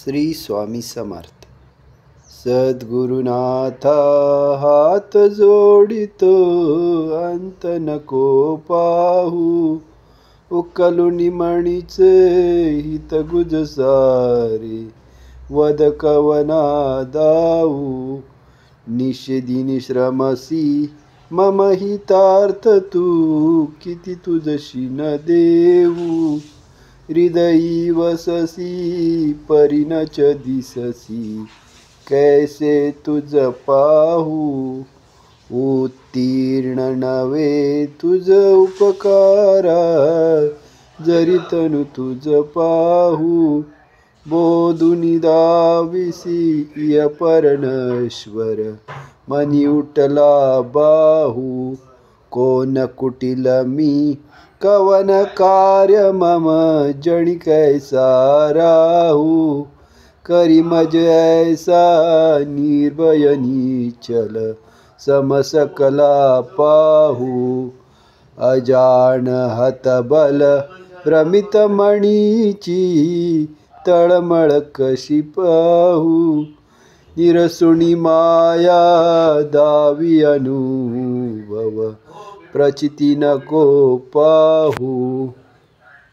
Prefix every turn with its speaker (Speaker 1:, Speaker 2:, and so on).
Speaker 1: श्री स्वामी समर्थ. सद्गुरुनाथा हात जोडितो, अंत नको पाहू. उकलुनी मणीचे हित गुज सारे, वद कवना दाऊ. निषेधिनी श्रमसी मम हितार्थ तू, किती तुझशी न देऊ. हृदयी वससी परिणच दिससी, कैसे तुझ पाहू. उत्तीर्ण नवे तुझ उपकारा, जरी तनु तुझ पाहू. बोधुनी दाविसी परमेश्वर, मनी उठला बाहू. कोण कुटिल मी कवन कार्य मम, जणी कैसा राहू. करी मज ऐसा निर्भय निचल, समसकला पाहू. अजान हतबल भ्रमित मणीची, तळमळ कशी पाहू. निरसुनी माया दावी अनुभव, प्रचिती नको पाहू.